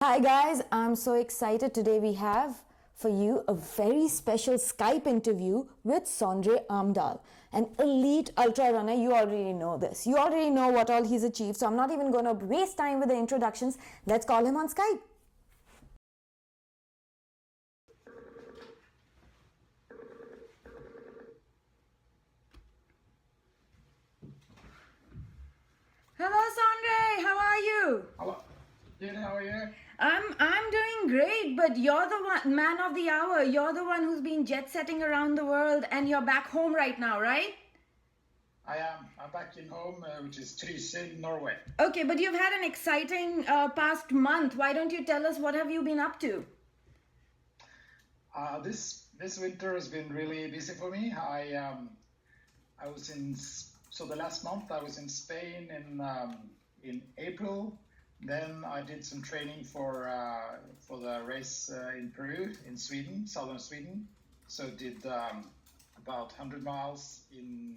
Hi guys, I'm so excited. Today we have for you a very special Skype interview with Sondre Amdahl, an elite ultra runner. You already know this. You already know what all he's achieved. So I'm not even going to waste time with the introductions. Let's call him on Skype. Hello Sondre, how are you? Hello. Good, how are you? I'm doing great, but you're the one man of the hour. You're the one who's been jet setting around the world, and you're back home right now, right? I am. I'm back in home, which is Trysil, Norway. Okay, but you've had an exciting past month. Why don't you tell us what have you been up to? This winter has been really busy for me. I was in the last month I was in Spain in April. Then I did some training for the race in Peru, in Sweden, southern Sweden. So did about 100 miles in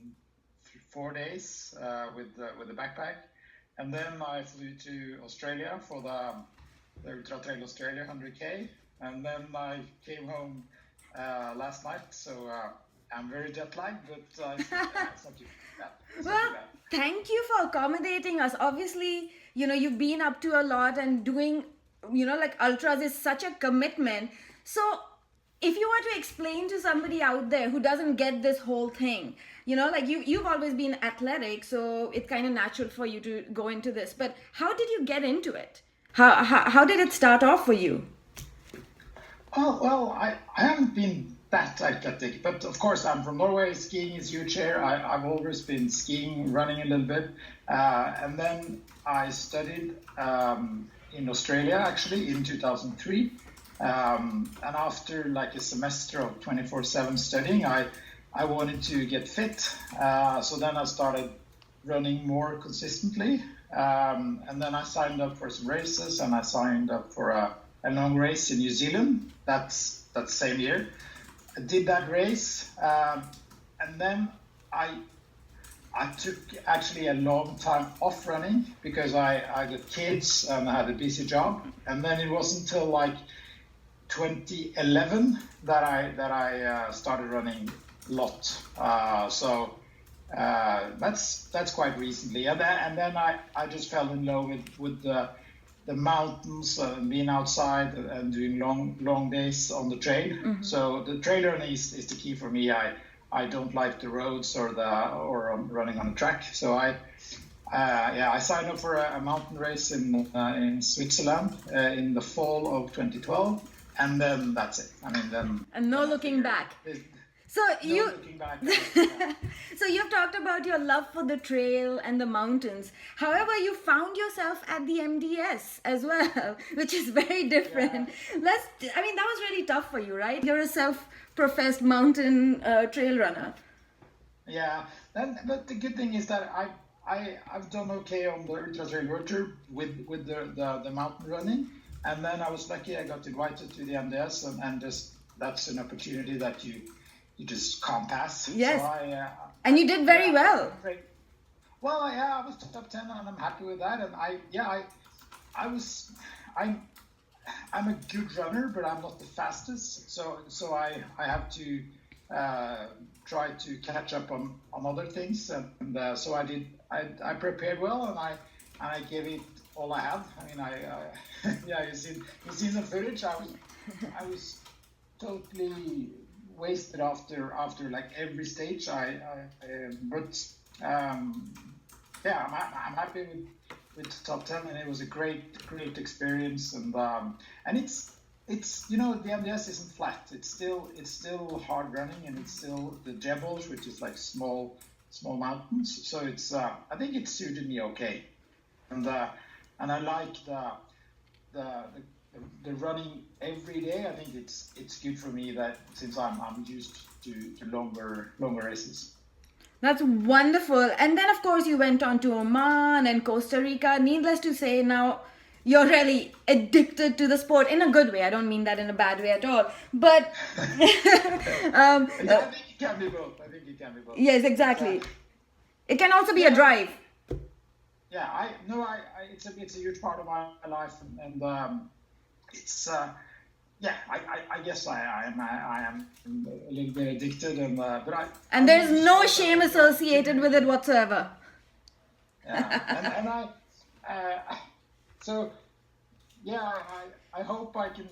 4 days with the backpack, and then I flew to Australia for the Ultra Trail Australia 100K, and then I came home last night. So I'm very jet lagged, but it's not too bad. Well, thank you for accommodating us. Obviously, you've been up to a lot and doing, like ultras is such a commitment. So, if you were to explain to somebody out there who doesn't get this whole thing, like you've always been athletic, so it's kind of natural for you to go into this. But how did you get into it? How did it start off for you? Oh, well, I haven't been that athletic, but of course I'm from Norway. Skiing is huge here. I've always been skiing, running a little bit, and then I studied in Australia actually in 2003. And after like a semester of 24/7 studying, I wanted to get fit. So then I started running more consistently. And then I signed up for some races, and I signed up for a long race in New Zealand. That's that same year. I did that race, and then I took actually a long time off running because I got kids and I had a busy job. And then it wasn't until like 2011 that I started running a lot. So that's quite recently. And then I just fell in love with the mountains and being outside and doing long days on the trail. Mm-hmm. So the trail running is the key for me. I don't like the roads or running on a track. So I signed up for a mountain race in Switzerland in the fall of 2012, and then that's it. I mean, then and no looking back. So looking back. So you've talked about your love for the trail and the mountains. However, you found yourself at the MDS as well, which is very different. Yeah. That was really tough for you, right? You're a self-professed mountain trail runner. Yeah, but the good thing is that I've done okay on the Ultra Trail Rotor with the mountain running, and then I was lucky I got invited to the MDS, and just that's an opportunity that you just can't pass. Yes. So and you did very well. Well, I was top 10, and I'm happy with that. And I'm a good runner, but I'm not the fastest. So I have to try to catch up on other things, and so I did. I prepared well, and I gave it all I had. I mean, you see the footage. I was totally wasted after like every stage. I'm happy with top 10, and it was a great experience. And it's the MDS isn't flat. It's still hard running, and it's still the Jebels, which is like small mountains. So it's I think it suited me okay, and I like the running every day. I think it's good for me that since I'm used to longer races. That's wonderful. And then of course you went on to Oman and Costa Rica. Needless to say, now you're really addicted to the sport in a good way. I don't mean that in a bad way at all. But I think it can be both. Yes, exactly. It can also be a drive. Yeah, it's a huge part of my life, and it's yeah, I guess I am a little bit addicted, and there's no shame associated with it whatsoever. Yeah, and so yeah, I hope I can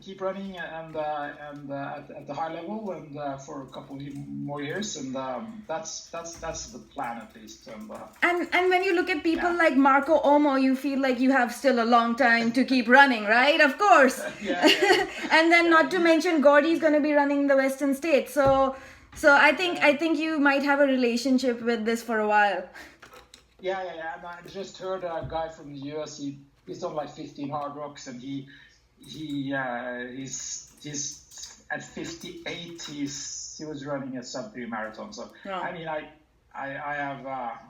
keep running and at the high level and for a couple more years, and that's the plan at least. And when you look at people like Marco Omo, you feel like you have still a long time to keep running, right? Of course. Yeah. And then not to mention Gordy's going to be running the Western States, so I think you might have a relationship with this for a while. Yeah. And I just heard a guy from the US. He's done like 15 hard rocks, and he's at 58. He was running a sub-3 marathon. So I mean, I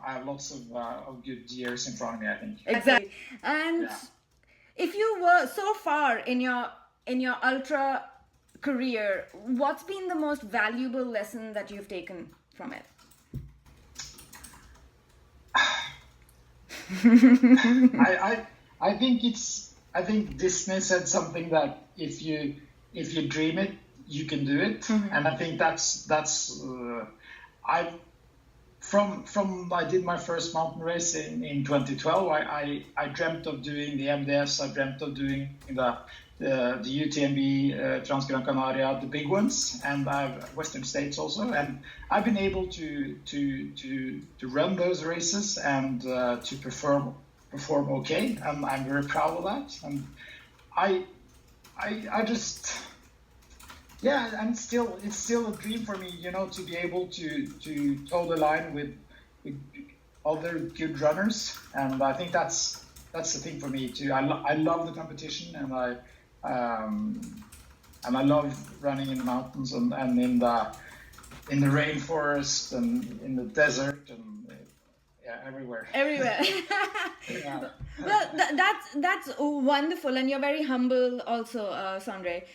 have lots of good years in front of me, I think. Exactly. And if you were so far in your ultra career, what's been the most valuable lesson that you've taken from it? I think Disney said something that if you dream it, you can do it, and I think that's I did my first mountain race in 2012. I dreamt of doing the MDS. I dreamt of doing the UTMB, Transgrancanaria, the big ones, and Western States also. And I've been able to run those races and to perform okay. And I'm very proud of that. And I just, yeah, and it's still a dream for me, to be able to toe the line with other good runners. And I think that's the thing for me too. I love the competition, and I love running in the mountains and in the rainforest and in the desert and everywhere. Yeah. Well, that's wonderful, and you're very humble also, Sondre.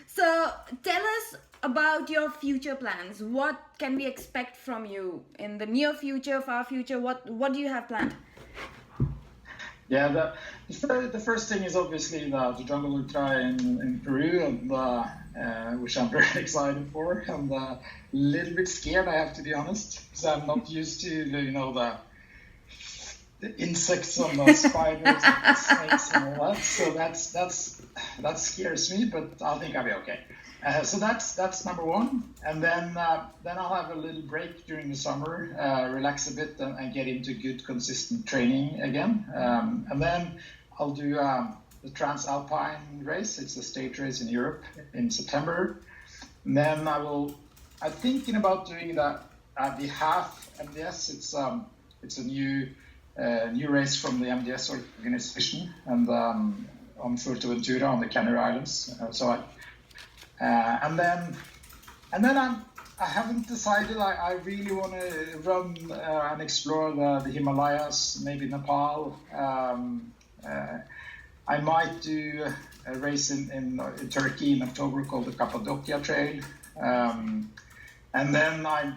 So tell us about your future plans. What can we expect from you in the near future, far future? What do you have planned? Yeah, the first thing is obviously the Jungle Ultra in Peru, and which I'm very excited for, and a little bit scared, I have to be honest, because I'm not used to the insects and the spiders and the snakes and all that. So that scares me, but I think I'll be okay. So that's number one, and then I'll have a little break during the summer, relax a bit, and get into good consistent training again. And then I'll do the Transalpine race. It's a stage race in Europe in September. And then I'm thinking about doing the half MDS. It's a new race from the MDS organization, and on Fuerteventura on the Canary Islands. And then I haven't decided. I really want to run and explore the Himalayas, maybe Nepal. I might do a race in Turkey in October called the Cappadocia Trail. And then I'm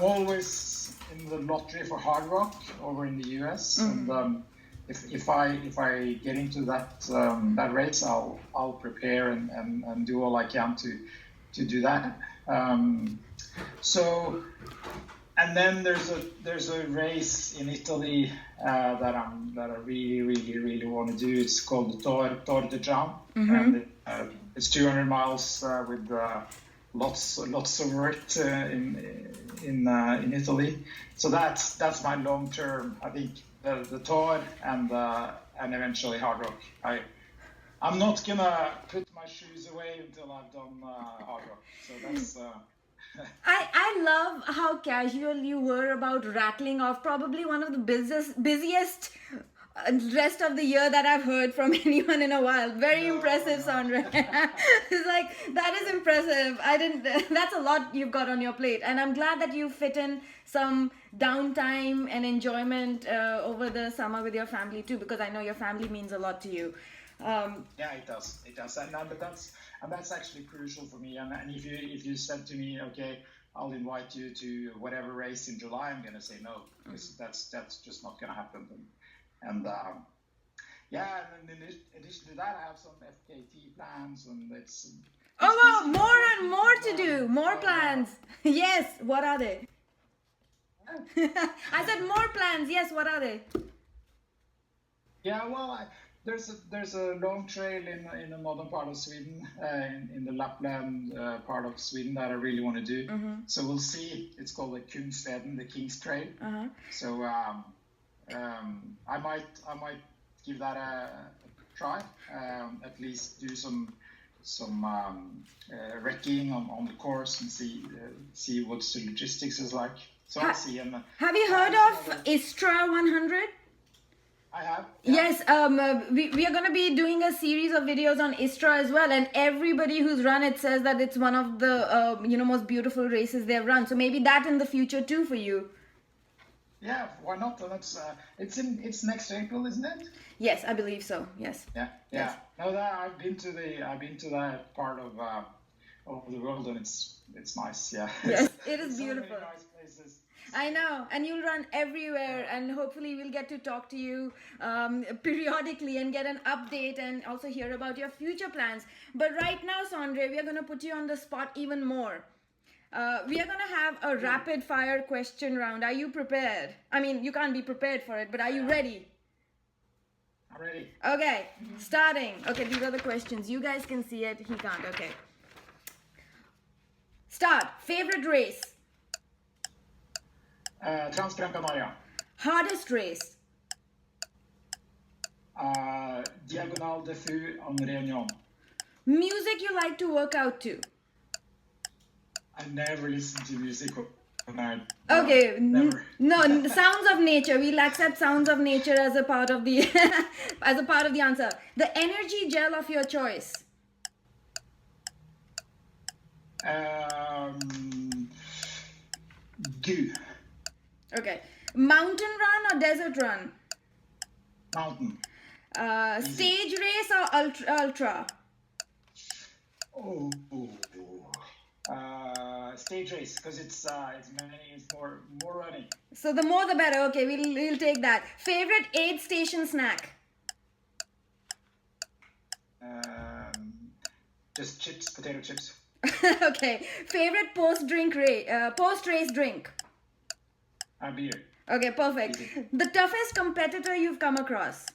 always in the lottery for hard rock over in the US. And if I get into that race, I'll prepare and do all I can to do that. So, and then there's a race in Italy that I really want to do. It's called the Tor de Jam, and it's 200 miles with lots of work in Italy. So that's my long term. I think the Tor and eventually hard rock. I'm not gonna put my shoes away until I've done hard rock. So that's. I love how casual you were about rattling off probably one of the busiest rest of the year that I've heard from anyone in a while. Very impressive, Sondre. It's like, that is impressive. That's a lot you've got on your plate, and I'm glad that you fit in some downtime and enjoyment over the summer with your family too, because I know your family means a lot to you. Yeah, it does, and that's actually crucial for me. And if you said to me, okay, I'll invite you to whatever race in July, I'm gonna say no, because that's just not gonna happen. And Yeah, and then in addition to that, I have some FKT plans, and it's Oh wow, busy, more and working more from to do, more home. plans. Yes, what are they? I said more plans. Yes, what are they? Yeah, well, there's a long trail in the northern part of Sweden, in the Lapland part of Sweden that I really want to do. So we'll see. It's called the Kungsleden, the King's Trail. So I might give that a try. At least do some wrecking on the course and see what the logistics is like. So I'll see. And Have you heard of Istra 100? I have. Yes, we are going to be doing a series of videos on Istra as well, and everybody who's run it says that it's one of the most beautiful races they've run. So maybe that in the future too for you. Yeah, why not? And it's next April, isn't it? Yes, I believe so. Yes. Yeah. Yes. No, I've been to that part of the world, and it's nice. Yeah. Yes, it is so beautiful. many nice places. I know, and you'll run everywhere, and hopefully we'll get to talk to you periodically and get an update and also hear about your future plans. But right now, Sondre, we are going to put you on the spot even more. We are going to have a rapid fire question round. Are you prepared? I mean, you can't be prepared for it, but are you ready? I'm ready. Okay, starting. Okay, these are the questions. You guys can see it. He can't. Okay. Start. Favorite race? Transgrancanaria. Hardest race? Diagonal de Fou en Réunion. Music you like to work out to? I never listen to music. Okay, never. No, sounds of nature. We'll accept sounds of nature as a part of the as a part of the answer. The energy gel of your choice. Goo. Okay, mountain run or desert run? Mountain. Stage race or ultra? Stage race, because it's more running. So the more the better. Okay, we'll take that. Favorite aid station snack? Just chips, potato chips. Okay. Favorite post race drink? A beer. Okay, perfect. Easy. The toughest competitor you've come across?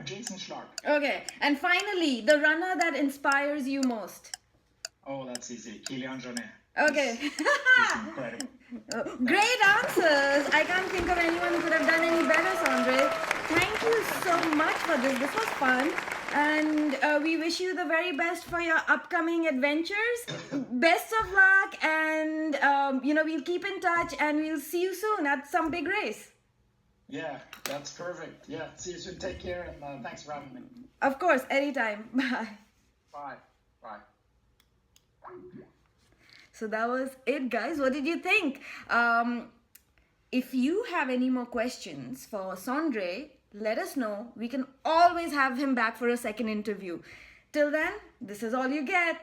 Jason Schlarp. Okay, and finally, the runner that inspires you most? Oh, that's easy. Kilian Jornet. Okay. He's incredible. Great answers. I can't think of anyone who could have done any better, Sondre. Thank you so much for this. This was fun. And we wish you the very best for your upcoming adventures. Best of luck. And, we'll keep in touch and we'll see you soon at some big race. Yeah, that's perfect. Yeah, see you soon. Take care, and thanks for having me. Of course, anytime. Bye. Bye. Bye. So that was it, guys. What did you think? If you have any more questions for Sondre, let us know. We can always have him back for a second interview. Till then, this is all you get.